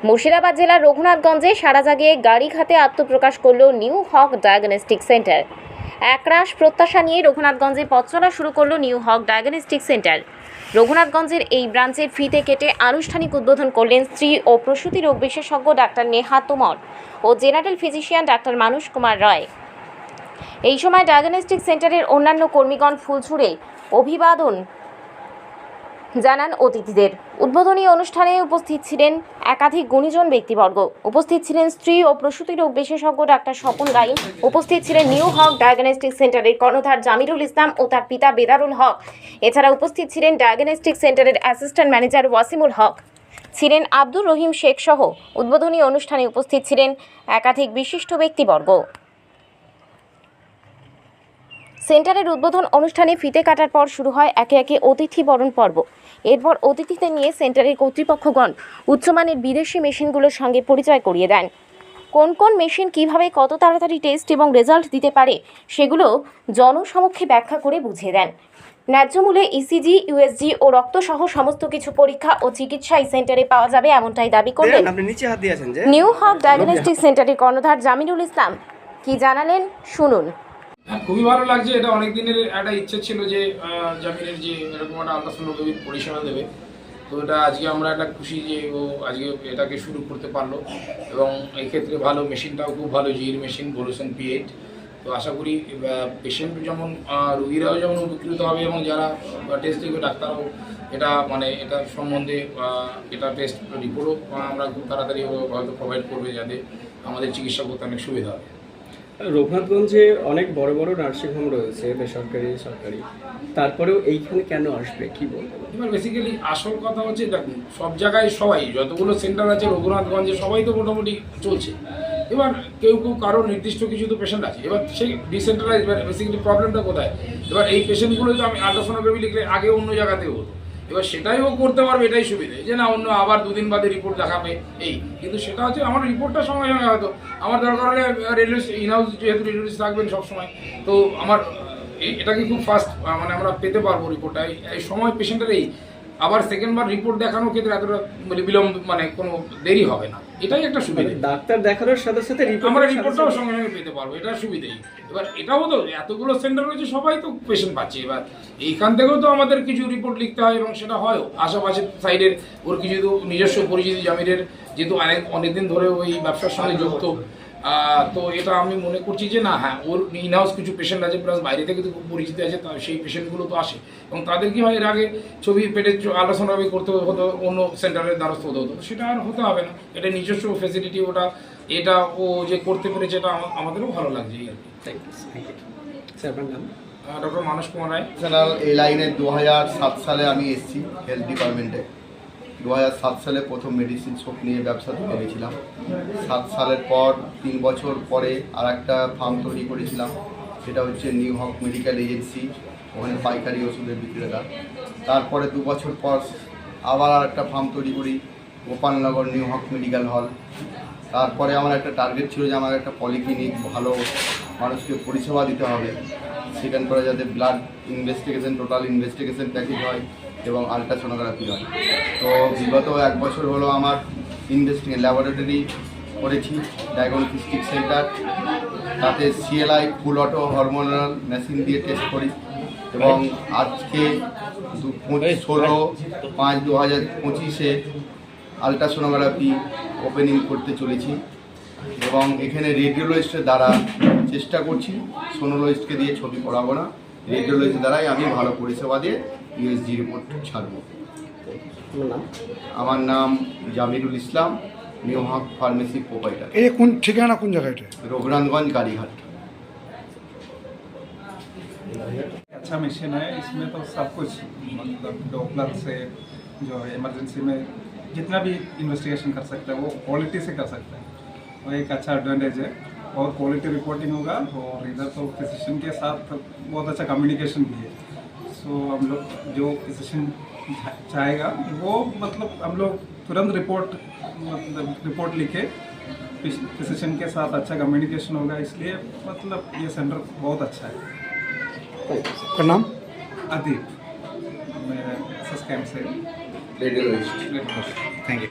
মুর্শিদাবাদ জেলার রঘুনাথগঞ্জে সারা জাগিয়ে গাড়িঘাটে আত্মপ্রকাশ করল নিউ হক ডায়াগনস্টিক সেন্টার। একরাশ প্রত্যাশা নিয়ে রঘুনাথগঞ্জে পথ চলা শুরু করল নিউ হক ডায়াগনস্টিক সেন্টার। রঘুনাথগঞ্জের এই ব্রাঞ্চের ফিতে কেটে আনুষ্ঠানিক উদ্বোধন করলেন স্ত্রী ও প্রসূতি রোগ বিশেষজ্ঞ ডাক্তার নেহা তোমর ও জেনারেল ফিজিশিয়ান ডাক্তার মানুষ কুমার রায়। এই সময় ডায়াগনস্টিক সেন্টারের অন্যান্য কর্মীগণ ফুল ছুঁড়ে অভিবাদন জানান অতিথিদের। উদ্বোধনী অনুষ্ঠানে উপস্থিত ছিলেন একাধিক গুণীজন ব্যক্তিবর্গ। উপস্থিত ছিলেন স্ত্রী ও প্রসূতি রোগ বিশেষজ্ঞ ডাক্তার স্বপন গাইন। উপস্থিত ছিলেন নিউ হক ডায়াগনস্টিক সেন্টারের কর্ণধার জামিরুল ইসলাম ও তার পিতা বেদারুল হক। এছাড়া উপস্থিত ছিলেন ডায়াগনস্টিক সেন্টারের অ্যাসিস্ট্যান্ট ম্যানেজার ওয়াসিমুল হক, ছিলেন আব্দুর রহিম শেখ সহ উদ্বোধনী অনুষ্ঠানে উপস্থিত ছিলেন একাধিক বিশিষ্ট ব্যক্তিবর্গ। সেন্টারের উদ্বোধন অনুষ্ঠানে ফিতে কাটার পর শুরু হয় একে একে অতিথি বরণ পর্ব। এরপর অতিথিদের নিয়ে সেন্টারের কর্তৃপক্ষগণ উচ্চমানের বিদেশি মেশিনগুলোর সঙ্গে পরিচয় করিয়ে দেন। কোন কোন মেশিন কিভাবে কত তাড়াতাড়ি টেস্ট এবং রেজাল্ট দিতে পারে সেগুলো জনসমক্ষে ব্যাখ্যা করে বুঝিয়ে দেন। ন্যায্য মূল্যে ইসিজি, ইউএসজি ও রক্তসহ সমস্ত কিছু পরীক্ষা ও চিকিৎসা এই সেন্টারে পাওয়া যাবে, এমনটাই দাবি করলেন নিউ হক ডায়াগনস্টিক সেন্টারের কর্ণধার জামিরুল ইসলাম। কি জানালেন শুনুন। খুবই ভালো লাগছে। এটা অনেক দিনের একটা ইচ্ছে ছিল যে জামিনের যে এরকম একটা আলট্রাসোনোগ্রাফি পরিষেবা দেবে। তো এটা আজকে আমরা একটা খুশি যে ও আজকে এটাকে শুরু করতে পারলো এবং এই ক্ষেত্রে ভালো মেশিনটাও খুব ভালো, জির মেশিন ভোলুশন P8। তো আশা করি পেশেন্ট যেমন রোগীরাও যেমন উপকৃত হবে এবং যারা টেস্ট দিবে ডাক্তারও এটা এটা সম্বন্ধে এটা টেস্ট রিপোর্টও আমরা খুব তাড়াতাড়ি হয়তো প্রোভাইড করবে, যাতে আমাদের চিকিৎসা করতে অনেক সুবিধা হবে। রঘুনাথগঞ্জে অনেক বড় বড় নার্সিংহোম রয়েছে, বেসরকারি সরকারি, তারপরেও এইখানে কেন আসবে কি বলবো? এবার বেসিক্যালি আসল কথা হচ্ছে, দেখুন সব জায়গায় সবাই যতগুলো সেন্টার আছে রঘুনাথগঞ্জে সবাই তো মোটামুটি চলছে। এবার কেউ কারো নির্দিষ্ট কিছু তো পেশেন্ট আছে, এবার সেই ডিসেন্ট্রালাইজ বেসিক্যালি প্রবলেমটা কোথায়? এবার এই পেশেন্টগুলো তো আমি আলট্রাসোনোগ্রাফি লিখলে আগে অন্য জায়গাতেও হতো, এবার সেটাই ও করতে পারবে, এটাই সুবিধে যে না অন্য আবার দুদিন বাদে রিপোর্ট দেখাবে এই। কিন্তু সেটা হচ্ছে আমার রিপোর্টটা সঙ্গে সঙ্গে হয়তো আমার দরকার হলে রেলওয়ে ইনহাউস যেহেতু রেলওয়ে থাকবেন সবসময়, তো আমার এটাকে খুব ফাস্ট আমরা পেতে পারবো রিপোর্টটা। এই সময় পেশেন্টের এই আবার সেকেন্ডবার রিপোর্ট দেখানোর ক্ষেত্রে এতটা বিলম্ব কোনো দেরি হবে না, এটাই একটা সুবিধা। ডাক্তার দেখানোর সাথে সাথে আমরা রিপোর্টটাও সঙ্গে সঙ্গে পেতে পারবো, এটা সুবিধাই। এবার এটাও তো এতগুলো সেন্টার রয়েছে, সবাই তো পেশেন্ট পাচ্ছে, এবার এইখান থেকেও তো আমাদের কিছু রিপোর্ট লিখতে হয় এবং সেটা হয়ও। আশেপাশের সাইডের ওর কিছু নিজস্ব পরিচিতি জামিরের, যেহেতু অনেকদিন ধরে ওই ব্যবসার সঙ্গে যুক্ত, তো এটা আমি মনে করছি যে না, হ্যাঁ ওর ইনহাউস কিছু পেশেন্ট আছে, প্লাস বাইরে থেকে তো খুব পরিচিতি আছে, সেই পেশেন্টগুলো তো আসে এবং তাদের কি হয় এর আগে ছবি পেটের আলোচনাভাবে করতে হতো, অন্য সেন্টারের দ্বারস্থ হতে হতো, সেটা আর হতে হবে না। এটা নিজস্ব ফেসিলিটি, এটা ও যে করতে পেরেছে, এটা আমাদেরও ভালো লাগছে আর কি। ডক্টর মানুষ কুমার রায়। এই লাইনে 2007 সালে আমি এসেছি হেলথ ডিপার্টমেন্টে। 2007 সালে প্রথম মেডিসিন শপ নিয়ে ব্যবসাতে নেমেছিলাম। 7 সালের পর 3 বছর পরে আর একটা ফার্ম তৈরি করেছিলাম, সেটা হচ্ছে নিউ হক মেডিকেল এজেন্সি, ওখানে পাইকারি ওষুধের বিক্রেতা। তারপরে 2 বছর পর আবার আর একটা ফার্ম তৈরি করি, গোপালনগর নিউ হক মেডিকেল হল। তারপরে আমার একটা টার্গেট ছিল যে আমার একটা পলিক্লিনিক, ভালো মানুষকে পরিষেবা দিতে হবে, সেখান করে যাতে blood investigation, total investigation package হয় এবং আলট্রাসোনোগ্রাফি হয়। তো বিগত 1 বছর হলো আমার ল্যাবরেটরি করেছি ডায়াগনস্টিক সেন্টার, তাতে CLI ফুল অটো হরমোনাল মেশিন দিয়ে টেস্ট করি এবং আজকে 16/5/2025 আলট্রাসোনোগ্রাফি ওপেনিং করতে চলেছি এবং এখানে রেডিওলজিস্টের দ্বারা চেষ্টা করছি, সোনোলজিস্টকে দিয়ে ছবি করাবো না, রেডিওলজিস্টের দ্বারাই আমি ভালো পরিষেবা দিয়ে USG রিপোর্ট ছাড়ব। আমার নাম জামিরুল ইসলাম, নিউ হক ফার্মেসি প্রোপাইটার। এই কোন ঠিকানা, কোন জায়গায়? रघुनाथगंज गाड़ीघाट। अच्छा मशीन है, इसमें तो सब कुछ मतलब डॉपलर से जो है इमरजेंसी में जितना भी इन्वेस्टिगेशन कर सकते हैं वो क्वालिटी से कर सकते हैं, वो एक अच्छा एडवांटेज है। और क्वालिटी रिपोर्टिंग होगा और इधर तो फिजिशियन के साथ बहुत अच्छा कम्युनिकेशन भी है। सो हम लोग जो फिजिशियन चाहेगा वो मतलब हम लोग तुरंत रिपोर्ट लिखे, फिजिशियन के साथ अच्छा कम्युनिकेशन होगा, इसलिए मतलब ये सेंटर बहुत अच्छा है। का नाम? अदीप, मैं SSKM से रेडियोलॉजिस्ट। Thank you.